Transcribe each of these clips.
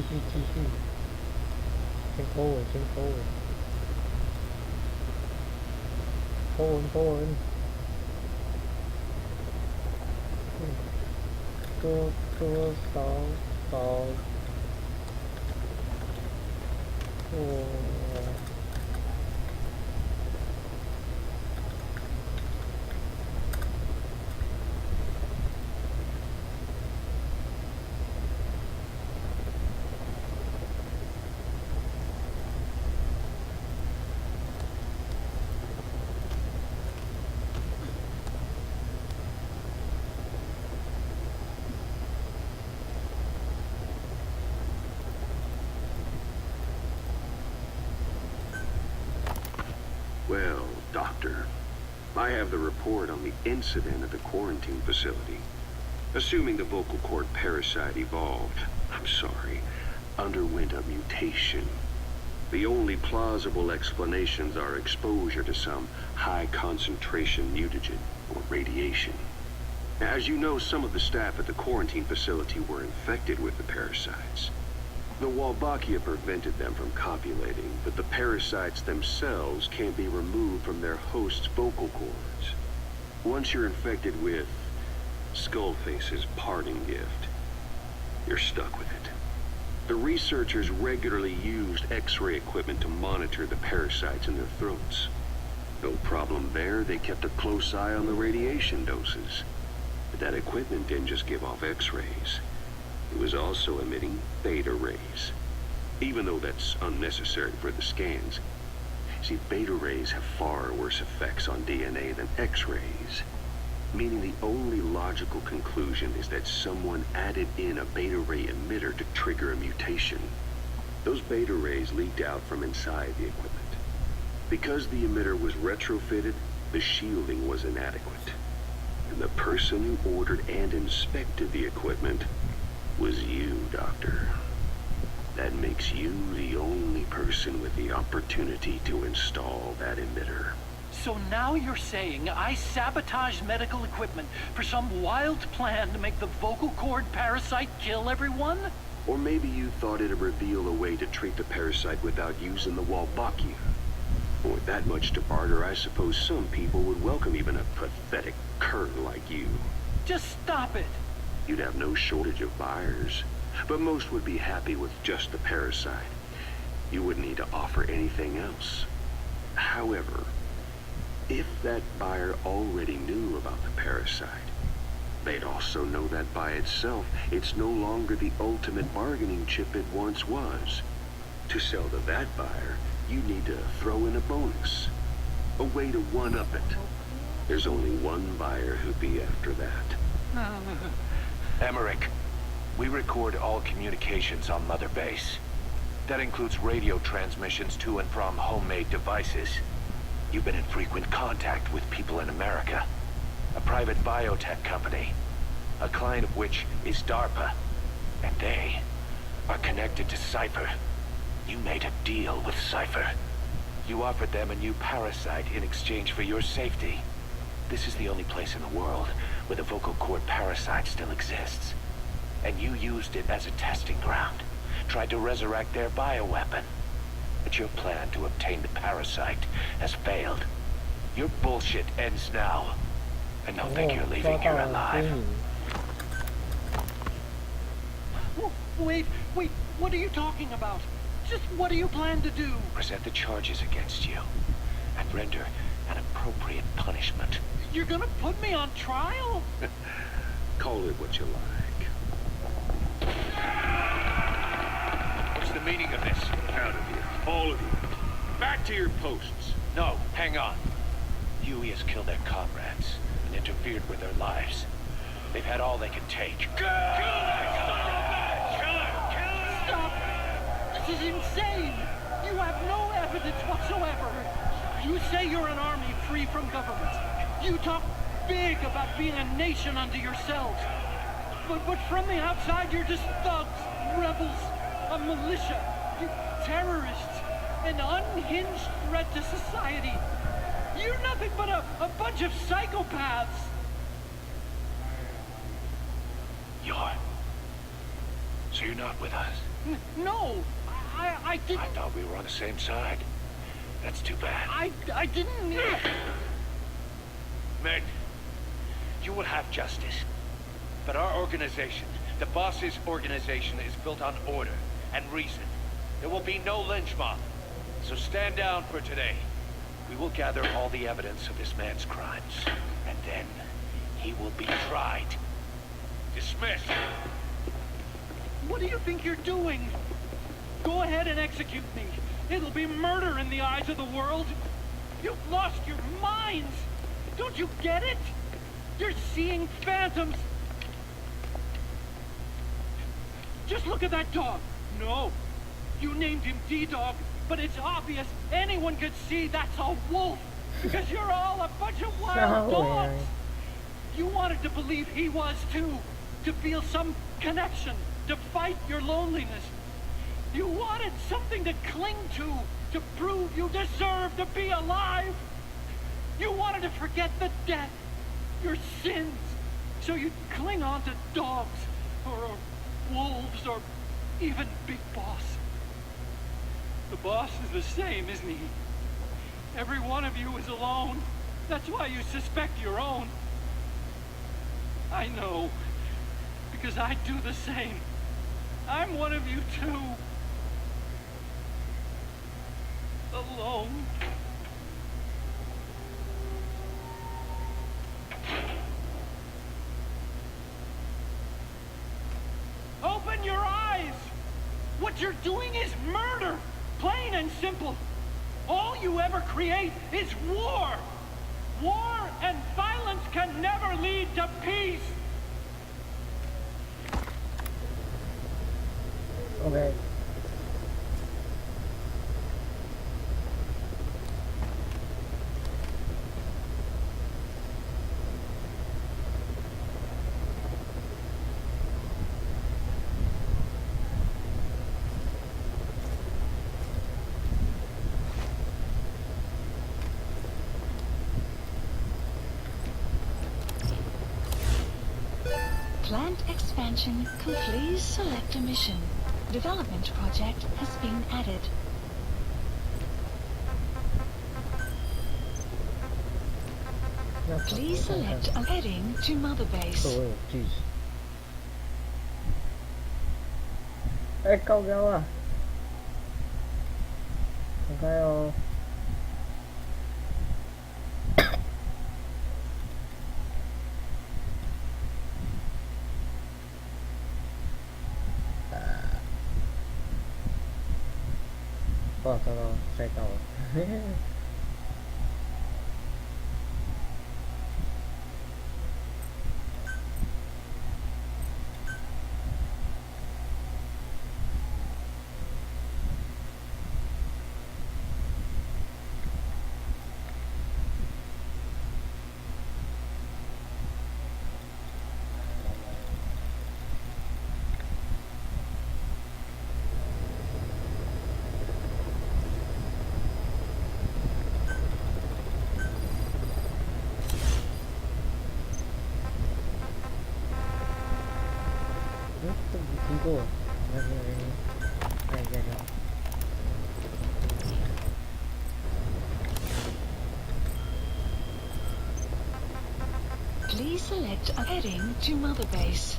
ETC. Think forward, think forward. Forward, forward. Cua sáu sáu cua. Well, Doctor, I have the report on the incident at the quarantine facility. Assuming the vocal cord parasite evolved, underwent a mutation. The only plausible explanations are exposure to some high-concentration mutagen or radiation. As you know, some of the staff at the quarantine facility were infected with the parasites. The Wolbachia prevented them from copulating, but the parasites themselves can't be removed from their host's vocal cords. Once you're infected with Skullface's parting gift, you're stuck with it. The researchers regularly used X-ray equipment to monitor the parasites in their throats. No problem there, they kept a close eye on the radiation doses. But that equipment didn't just give off X-rays. It was also emitting beta rays, even though that's unnecessary for the scans. See, beta rays have far worse effects on DNA than X-rays, meaning the only logical conclusion is that someone added in a beta ray emitter to trigger a mutation. Those beta rays leaked out from inside the equipment. Because the emitter was retrofitted, the shielding was inadequate. And the person who ordered and inspected the equipment was you, Doctor. That makes you the only person with the opportunity to install that emitter. So now you're saying I sabotaged medical equipment for some wild plan to make the vocal cord parasite kill everyone? Or maybe you thought it'd reveal a way to treat the parasite without using the Wolbachia. With that much to barter, I suppose some people would welcome even a pathetic cur like you. Just stop it! You'd have no shortage of buyers, but most would be happy with just the parasite. You wouldn't need to offer anything else. However, if that buyer already knew about the parasite, they'd also know that by itself, it's no longer the ultimate bargaining chip it once was. To sell to that buyer, you need to throw in a bonus, a way to one-up it. There's only one buyer who'd be after that. Emmerich, we record all communications on Mother Base. That includes radio transmissions to and from homemade devices. You've been in frequent contact with people in America. A private biotech company, a client of which is DARPA. And they are connected to Cypher. You made a deal with Cypher. You offered them a new parasite in exchange for your safety. This is the only place in the world where the vocal cord parasite still exists. And you used it as a testing ground. Tried to resurrect their bioweapon. But your plan to obtain the parasite has failed. Your bullshit ends now. I don't think you're leaving here alive. Wait, what are you talking about? Just what do you plan to do? Present the charges against you and render an appropriate punishment. You're gonna put me on trial? Call it what you like. What's the meaning of this? Out of here, all of you. Back to your posts. No, hang on. Huey has killed their comrades and interfered with their lives. They've had all they could take. Stop! This is insane! You have no evidence whatsoever! You say you're an army free from government. You talk big about being a nation unto yourselves. But from the outside, you're just thugs, rebels, a militia, you terrorists, an unhinged threat to society. You're nothing but a bunch of psychopaths. You're So you're not with us? No, I didn't. I thought we were on the same side. That's too bad. I didn't mean... Men, you will have justice. But our organization, the boss's organization, is built on order and reason. There will be no lynch mob. So stand down for today. We will gather all the evidence of this man's crimes. And then he will be tried. Dismissed. What do you think you're doing? Go ahead and execute me. It'll be murder in the eyes of the world. You've lost your minds. Don't you get it? You're seeing phantoms. Just look at that dog. No. You named him D-Dog, but it's obvious anyone could see that's a wolf. Because you're all a bunch of wild dogs. You wanted to believe he was too. To feel some connection. To fight your loneliness. You wanted something to cling to prove you deserve to be alive. You wanted to forget the death, your sins, so you'd cling on to dogs, or wolves, or even Big Boss. The boss is the same, isn't he? Every one of you is alone. That's why you suspect your own. I know, because I do the same. I'm one of you too. Alone. Open your eyes! What you're doing is murder! Plain and simple. All you ever create is war! War and violence can never lead to peace! Okay. Plant expansion complete. Please select a mission. Development project has been added. Please select a heading to Mother Base. Oh, jeez. Cậu đâu à? Không phải đâu. Tao sai tàu. Igo. Please select a heading to Mother Base.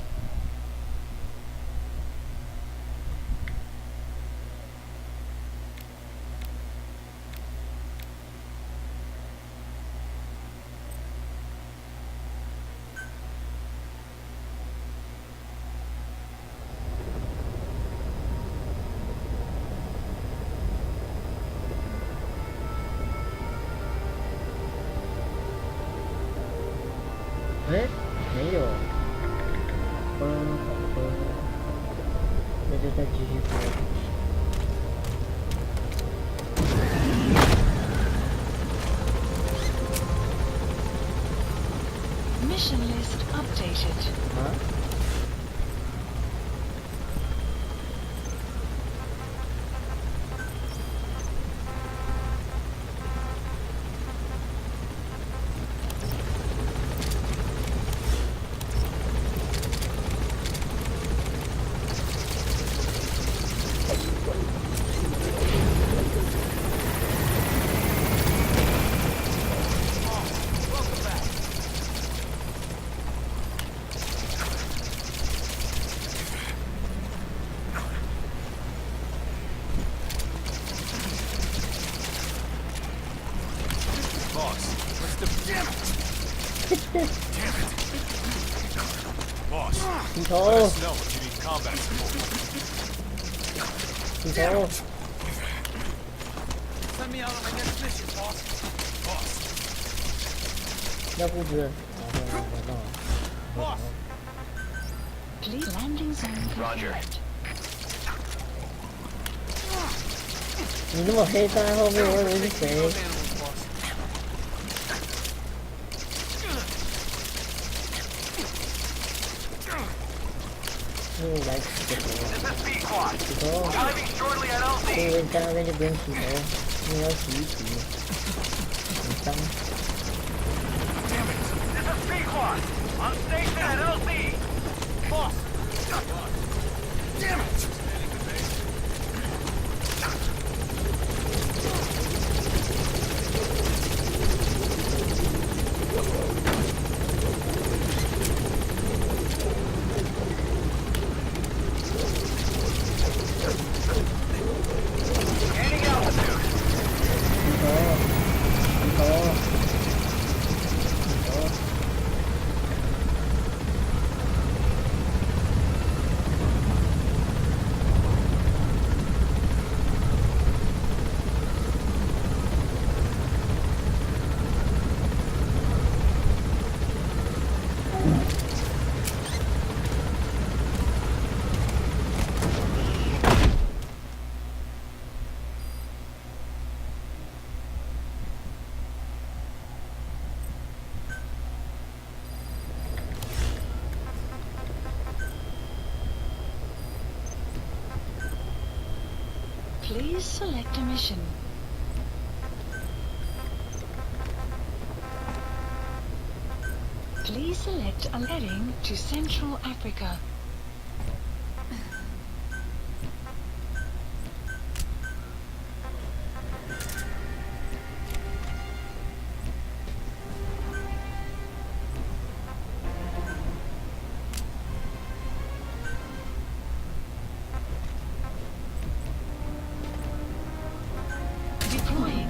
Eh? 没有。好喝。那就再继续喝。Mission list updated. 啊？ Boss, สีโท let us know if you need combat support. สีโท Send me out on my next mission, boss. Boss. 要不是Boss. Please landing zone Roger. confirmed. 你那么黑站在后面，我以为是谁？ Those animals, boss. 因为来洗个头， This is P.9. 洗头， Arriving shortly at 我 LZ. 以为你在那边就不用洗头，因为要洗一洗，很脏。 This is P.9. On station at LZ. Boss. Damn it! Gaining altitude. 洗头，洗头，洗头。 Please select a mission. Please select a heading to Central Africa. Deploying.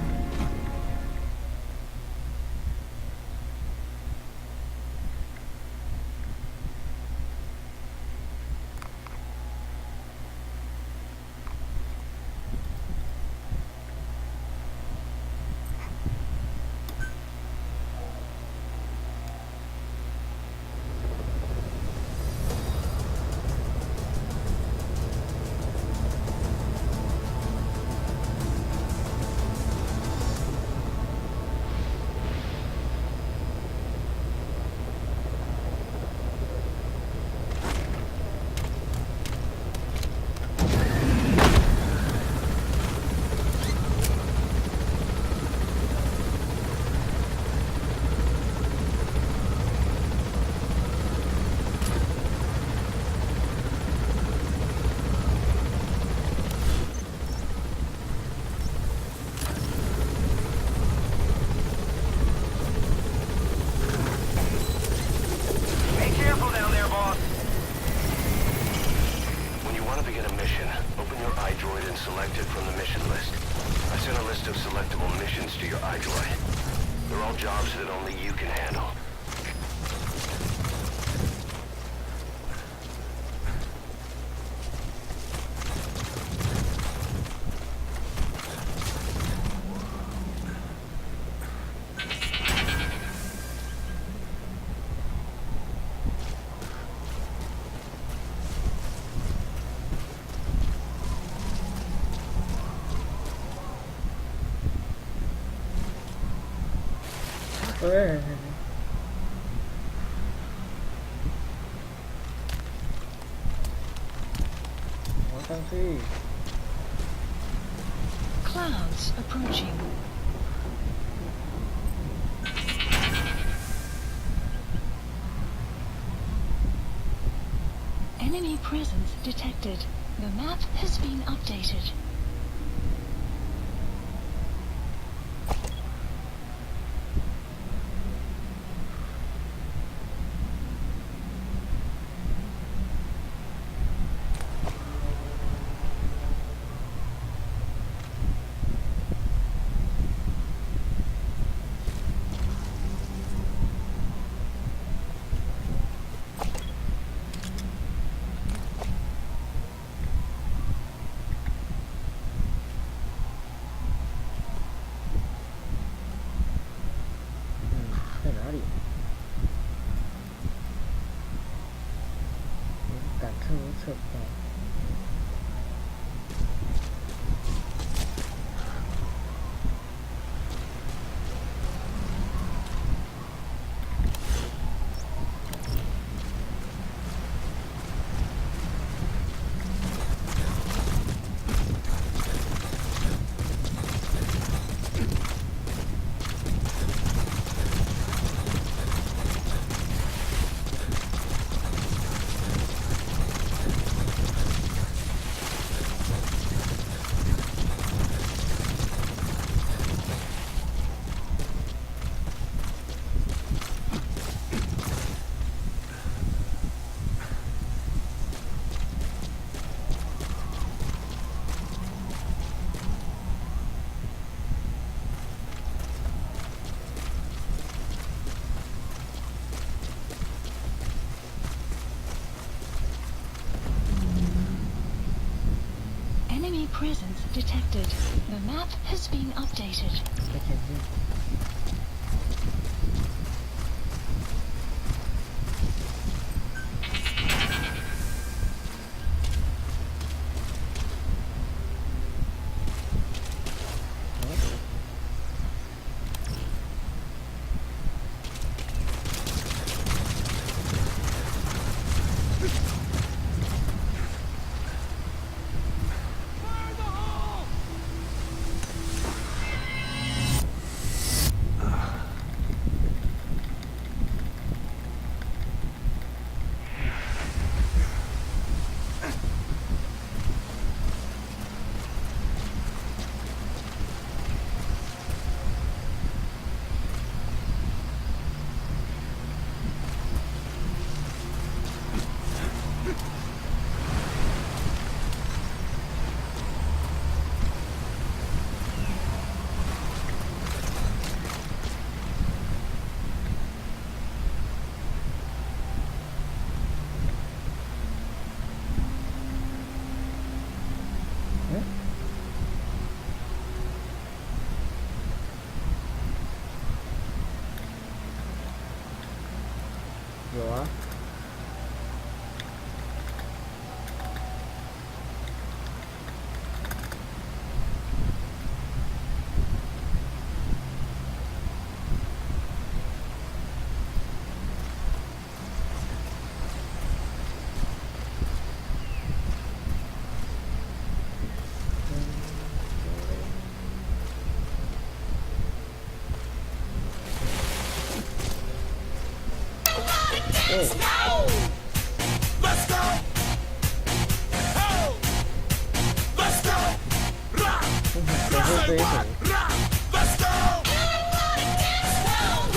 Be careful down there, boss. When you want to begin a mission, open your iDroid and select it from the mission list. I sent a list of selectable missions to your iDroid. They're all jobs that only you can handle. Ôi. Ủa sao phi? Clouds approaching. Enemy presence detected. The map has been updated. 测不到。Enemy presence detected. The map has been updated. 在前进。有啊。Let's go! Let's go! Oh! Let's go! Rock! 我会追谁？ Rock! Let's go!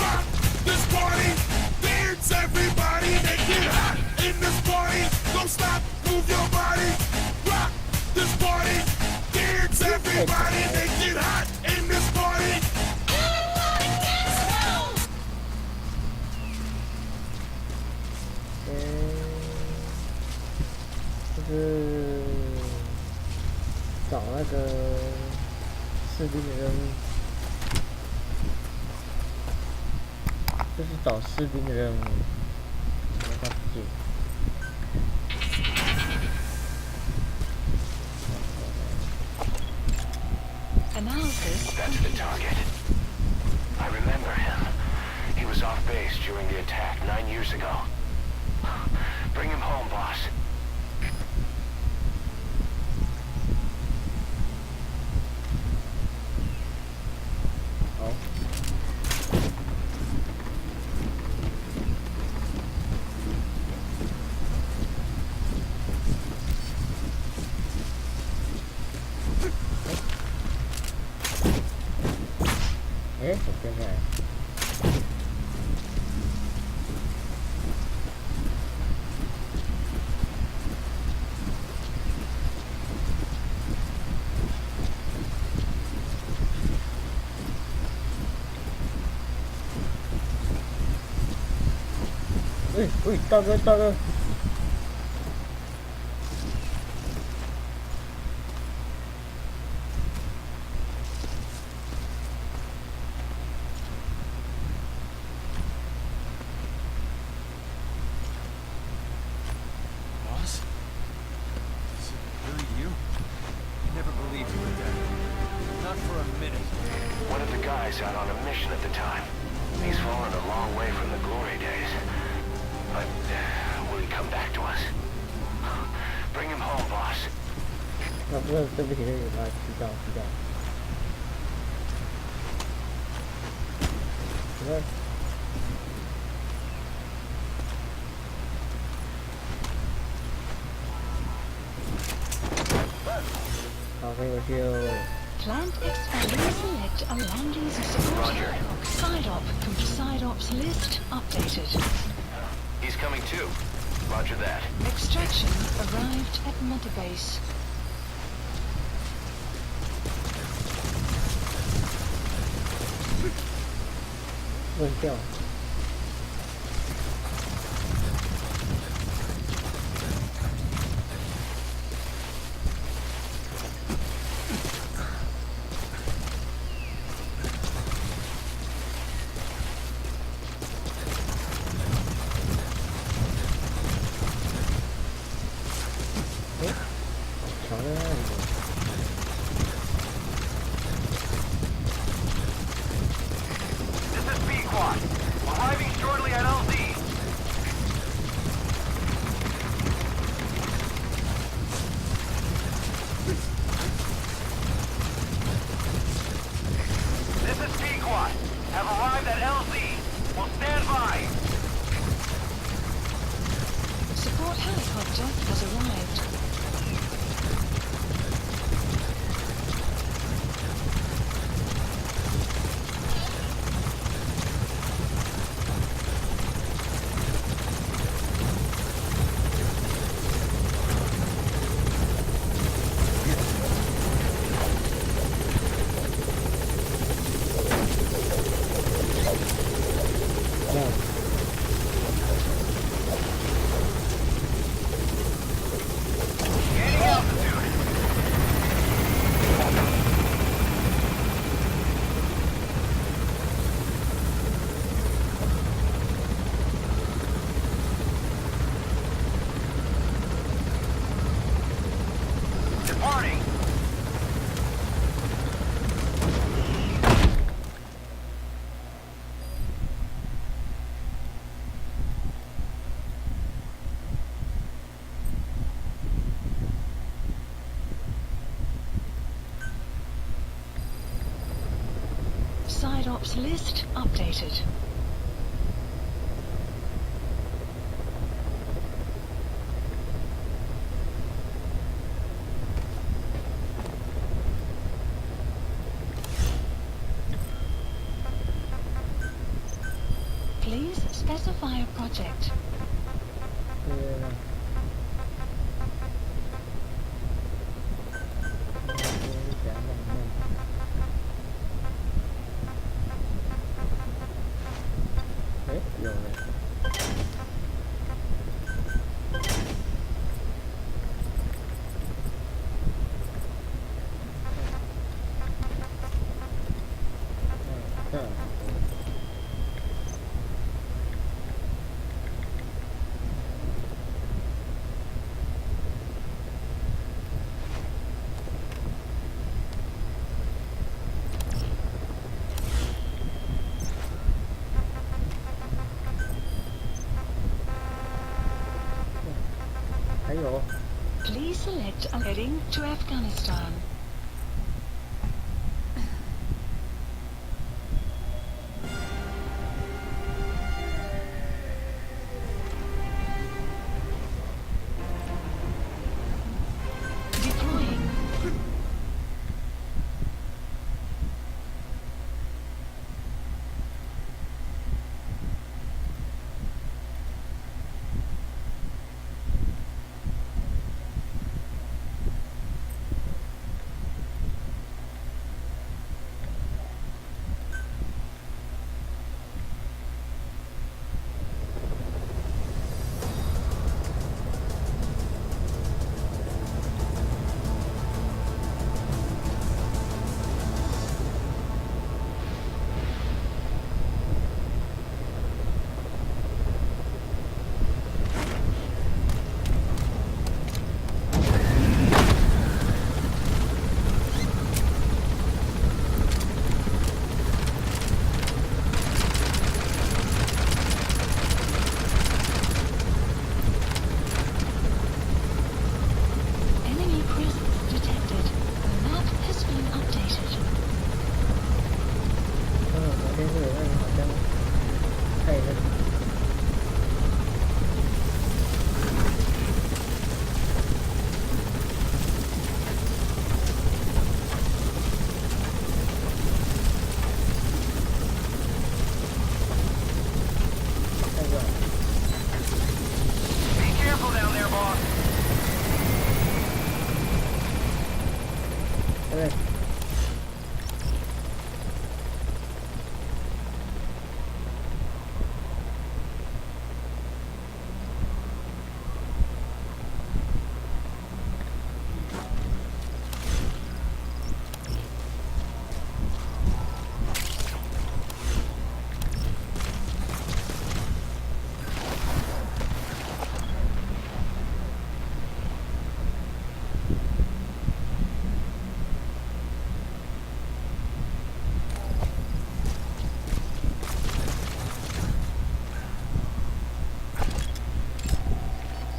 Rock this party! Dance everybody! Make it hot in this party! Don't stop! Move your body! Rock this party! Dance everybody! Make it hot in this party! 就是找那个士兵的任务，就是找士兵的任务，让他不见。Analysis That's the target. I remember him. He was off base during the attack 9 years ago. Bring him home, boss. 好。哎，我变下来。喂喂，大哥大哥。Boss? minute. One of the guys out on a mission at the time. He's fallen a long way from the glory days. But will he come back to us? Bring him home, boss. 那不是对不起，对不起，啊，提到。什么？好，可以我就。 Plant expanding select along these support. Side op side ops list updated. He's coming too. Roger that. Extraction arrived at Mother Base. 问掉。桥在那里。 This is P.9. Arriving shortly at LZ. This is P.9. Have arrived at LZ. Will stand by. Support helicopter has arrived. Gaining altitude. Departing. Side ops list updated. Please specify a project. 哎，有了。还有。 Please select a heading to Afghanistan. Deploying. người này họ đang thầy lên. Be careful down there, boss. Đây.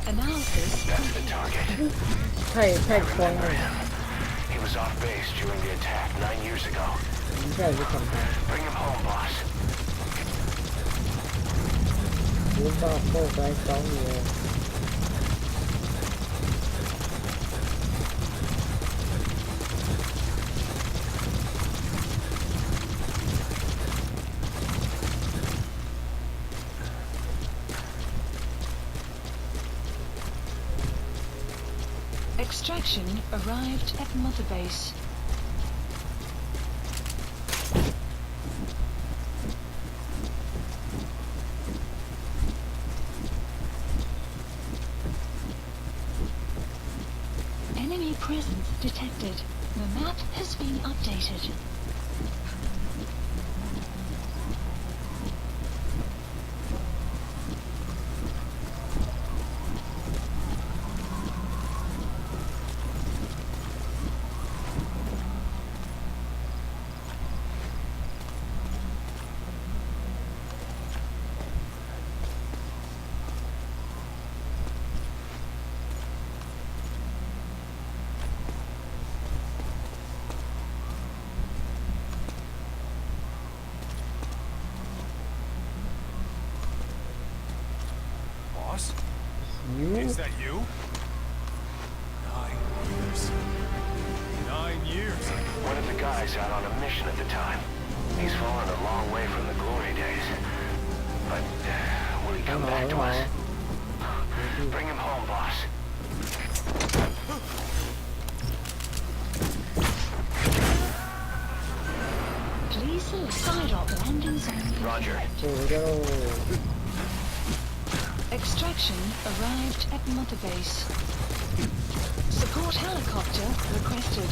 Analysis. That's the target. Thay con này. He was off base during the attack 9 years ago. Thay cái phần này. Bring him home, boss. Bốn ba cô cái sáu nhiều. Extraction arrived at Mother Base. Enemy presence detected. The map has been updated. Boss? You. Is that you? 9 years. 9 years. One of the guys out on a mission at the time. He's fallen a long way from the glory days. But will he come back to us? Bring him home, boss. Please select side-op landing zone. Roger. Trời đâu. Extraction arrived at Mother Base. Support helicopter requested.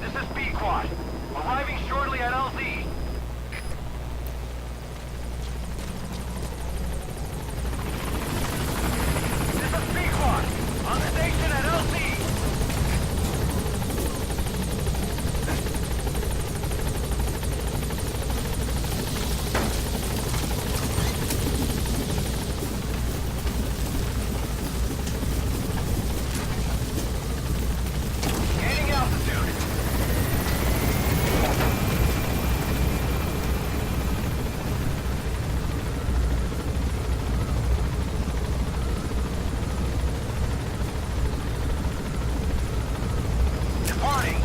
This is P.9. Arriving shortly at LZ. This is P.9. On station at LZ. Gaining altitude. Departing.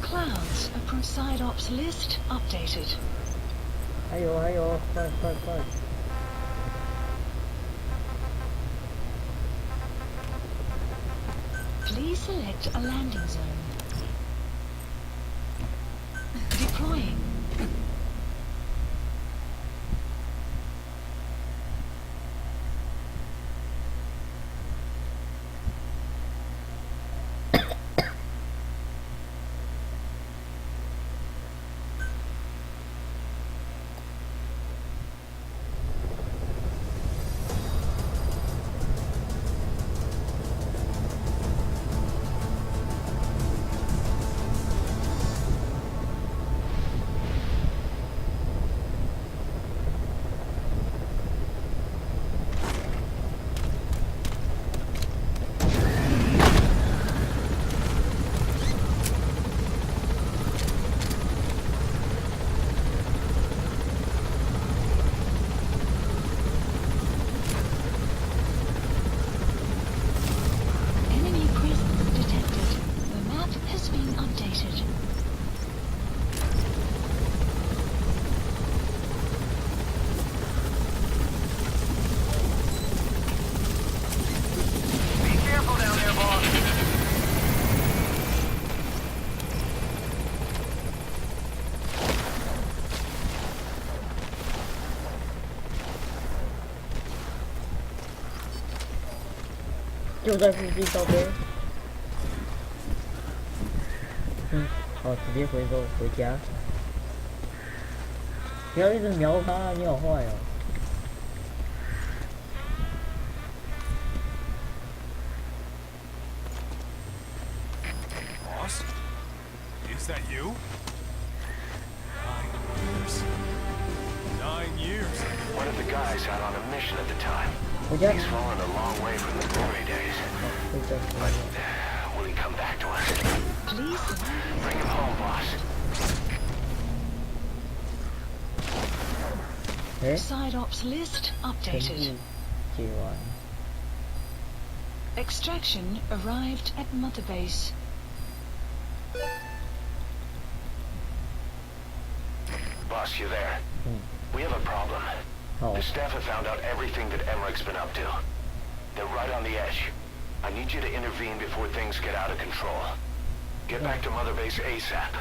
Clouds from side ops list updated. 还有还有，快快快！ Please select a landing zone. Deploying. Enemy presence detected. The map has been updated. Be careful down there, boss. 就在附近靠边。好，直接回收回家。不要一直瞄他，你好坏哦。 Boss? Is that you? 9 years. 9 years. One of the guys out on a mission at the time. 回家。 He's fallen a long way from the glory days. 回家。 But will he come back to us? Please. Bring him home, boss. Side ops list updated. Extraction arrived at Mother Base. Boss, you there? We have a problem. The staff have found out everything that Emmerich's been up to. They're right on the edge. I need you to intervene before things get out of control. Get back to Mother Base ASAP.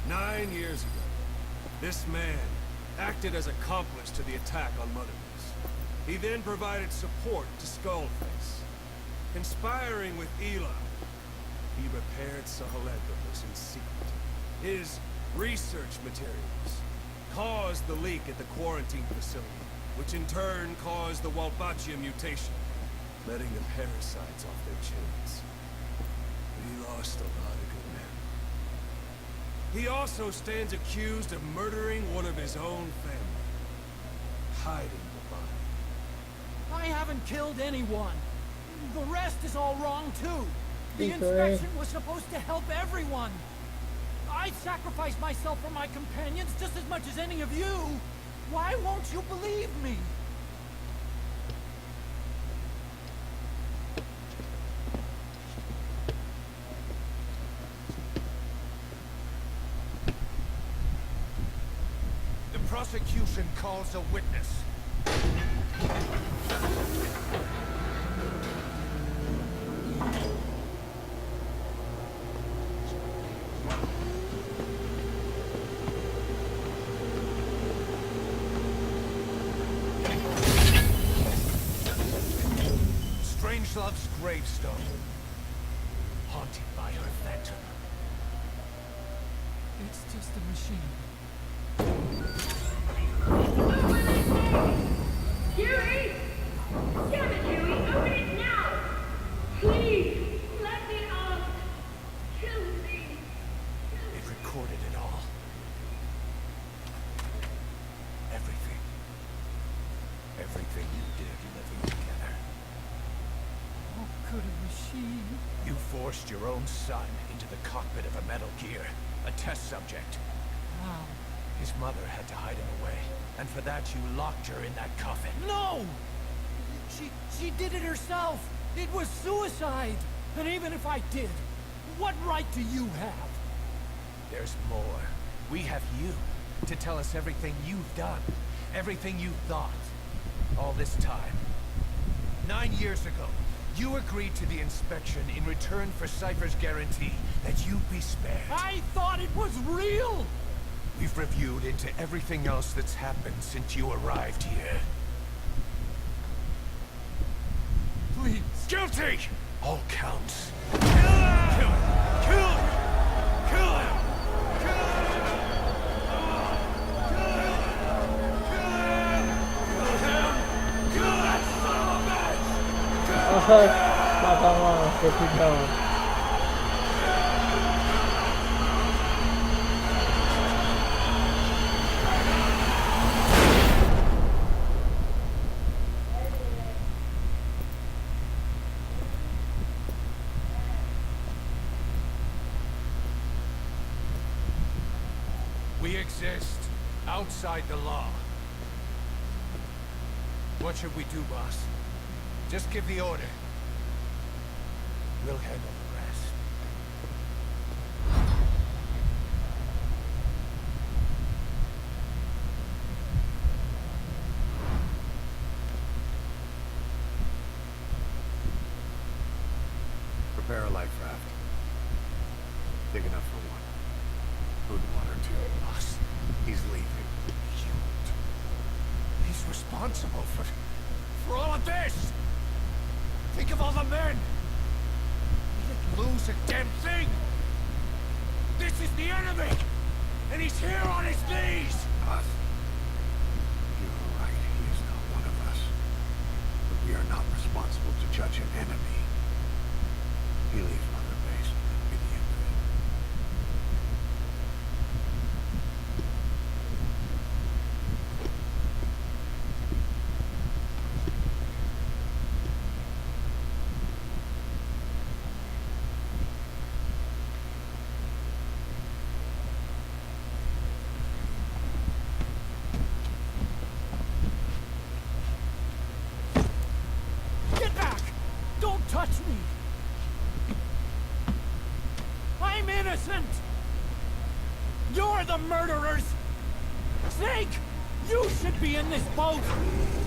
Nine years ago, this man acted as accomplice to the attack on Mother Base. He then provided support to Skullface. Conspiring with Eli, he repaired Sahelanthropus in secret. His research materials caused the leak at the quarantine facility, which in turn caused the Walbachia mutation, letting the parasites off their chains. We lost a lot of good men. He also stands accused of murdering one of his own family, hiding the body. I haven't killed anyone. The rest is all wrong, too. The inspection was supposed to help everyone. I sacrificed myself for my companions just as much as any of you. Why won't you believe me? The prosecution calls a witness. Strangelove's gravestone, haunted by her phantom. It's just a machine. Huey! Damn it, Huey! Open it now! Please! Let me out! Kill me! It recorded it all. Everything. Everything you did living together. How could a machine? You forced your own son into the cockpit of a Metal Gear, a test subject. How? His mother had to hide him away, and for that you locked her in that coffin. No! She did it herself. It was suicide. And even if I did, what right do you have? There's more. We have you to tell us everything you've done, everything you thought, all this time. 9 years ago, you agreed to the inspection in return for Cypher's guarantee that you'd be spared. I thought it was real! We've reviewed into everything else that's happened since you arrived here. Please. Guilty! All counts. Kill him! Kill him! Kill him! Kill him! We exist outside the law. What should we do, boss? Just give the order. We'll handle the rest. Prepare a life raft. Big enough for one. Food and water too. Boss, He's leaving. he's responsible for all of this! Think of all the men! We didn't lose a damn thing! This is the enemy! And he's here on his knees! Us? You're right. He is not one of us. But we are not responsible to judge an enemy. He leaves Mother Base. Be the end of it. Get back! Don't touch me! I'm innocent! You're the murderers! Snake! You should be in this boat!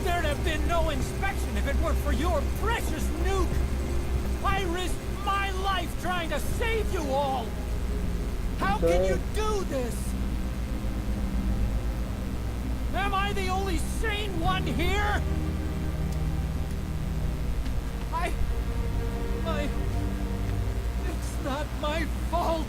There'd have been no inspection if it weren't for your precious nuke! I risked my life trying to save you all! How can you do this? Am I the only sane one here? It's not my fault.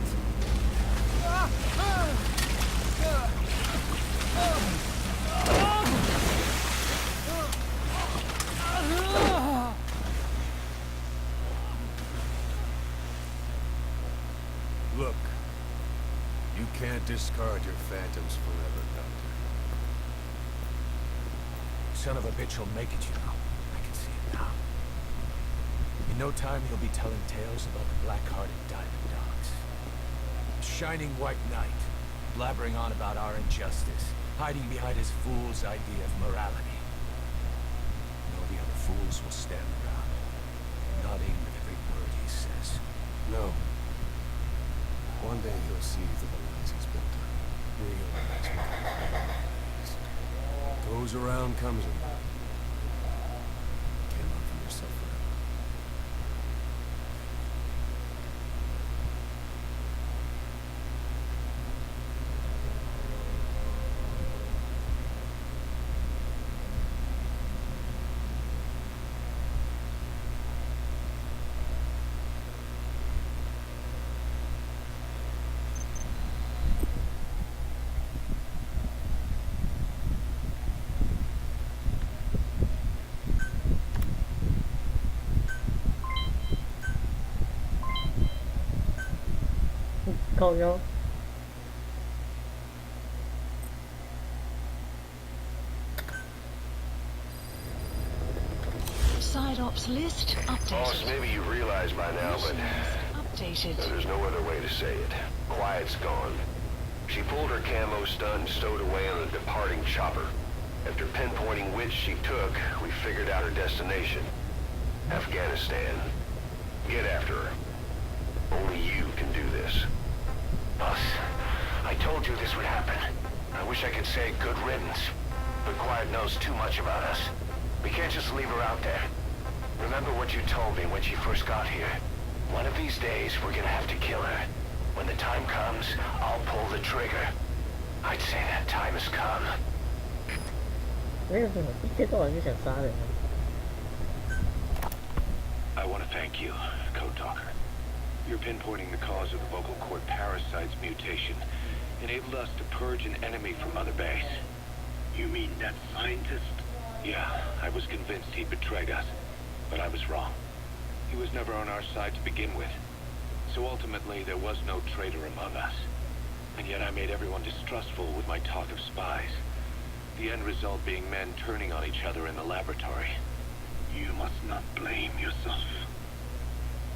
Look. You can't discard your phantoms forever, Doctor. Son of a bitch will make it, you know. I can see it now. In no time, he'll be telling tales about the black-hearted diamond dogs. Shining white knight, blabbering on about our injustice, hiding behind his fool's idea of morality. And all the other fools will stand around, nodding with every word he says. No. One day he'll see through the lies he's built on. Realize what goes around comes around. Can't run from yourself forever. Call y'all. Side ops list updated. Boss, maybe you realize by now, but Updated. there's no other way to say it. Quiet's gone. She pulled her camo stun and stowed away on the departing chopper. After pinpointing Knowing which she took, we figured out her destination. Afghanistan. Get after her. Only you can do this. Boss, I told you this would happen. I wish I could say good riddance, but Quiet knows too much about us. We can't just leave her out there. Remember what you told me when she first got here. One of these days, we're gonna have to kill her. When the time comes, I'll pull the trigger. I'd say that time has come. 没有什么，一天到晚就想杀人。I want to thank you, Code Talker. You're pinpointing the cause of the vocal cord parasite's mutation enabled us to purge an enemy from Mother Base. You mean that scientist? Yeah, I was convinced he'd betrayed us, but I was wrong. He was never on our side to begin with. So ultimately, there was no traitor among us. And yet I made everyone distrustful with my talk of spies. The end result being men turning on each other in the laboratory. You must not blame yourself.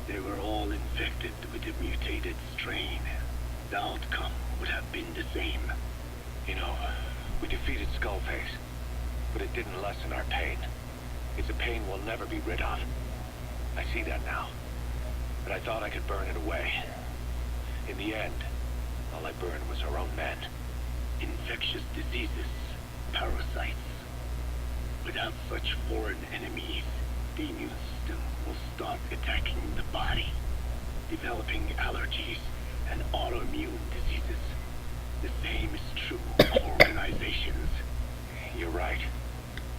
They were all infected with the mutated strain. The outcome would have been the same. You know, we defeated Skullface, but it didn't lessen our pain. It's a pain we'll never be rid of. I see that now. But I thought I could burn it away. In the end, all I burned was our own men. Infectious diseases, parasites. Without such foreign enemies, the immune system will start attacking the body, developing allergies and autoimmune diseases. The same is true of organizations. You're right.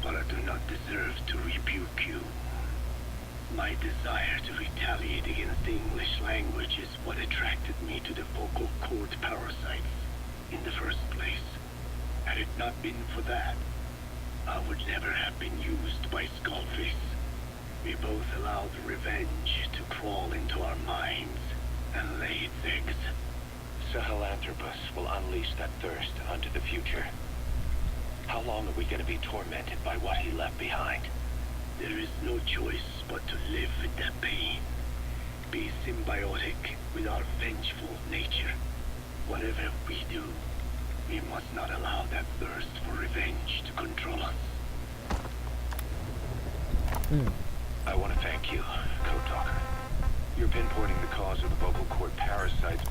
But I do not deserve to rebuke you. My desire to retaliate against the English language is what attracted me to the vocal cord parasites in the first place. Had it not been for that, I would never have been used by Skullface. We both allowed revenge to crawl into our minds and lay its eggs. Sahelanthropus will unleash that thirst onto the future. How long are we going to be tormented by what he left behind? There is no choice but to live with that pain. Be symbiotic with our vengeful nature. Whatever we do, we must not allow that thirst for revenge to control us. I want to thank you, Code Talker. You're pinpointing the cause of the vocal cord parasites.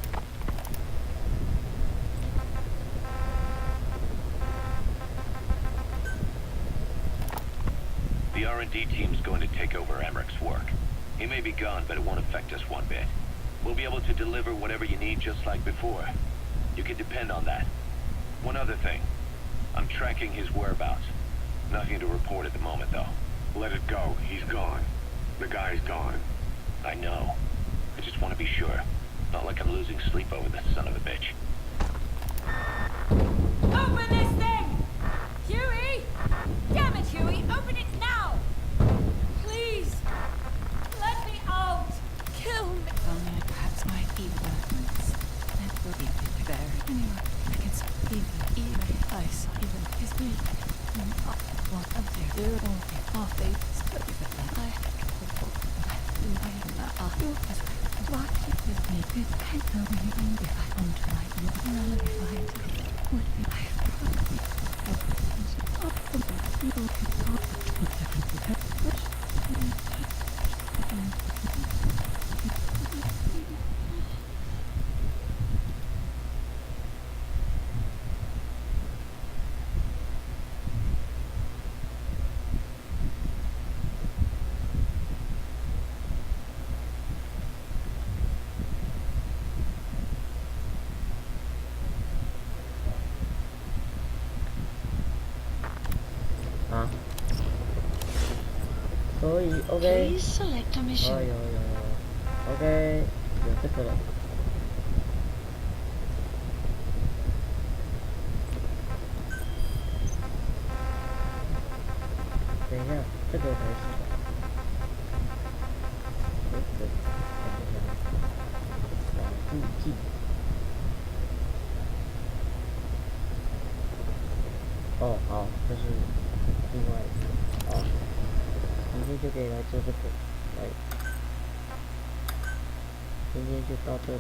The R&D team's going to take over Emmerich's work. He may be gone, but it won't affect us one bit. We'll be able to deliver whatever you need just like before. You can depend on that. One other thing. I'm tracking his whereabouts. Nothing to report at the moment, though. Let it go. He's gone. The guy's gone. I know. I just want to be sure. Not like I'm losing sleep over this son of a bitch. Open this thing! Huey! Damn it, Huey! Open it now! Please! Let me out! Kill me! Only perhaps my evil words. That will be very anyway. I can speak even I saw even his me. What of their dear old off they study that I you as what with me with I know me if I don't try you know if I would be I probably up the people can talk所以 OK， Please select a mission. 有 OK， 有这个了。等一下，这个才是。保护剂。哦，好，这是另外一个。好。今天就可以来做这个，来，今天就到这里。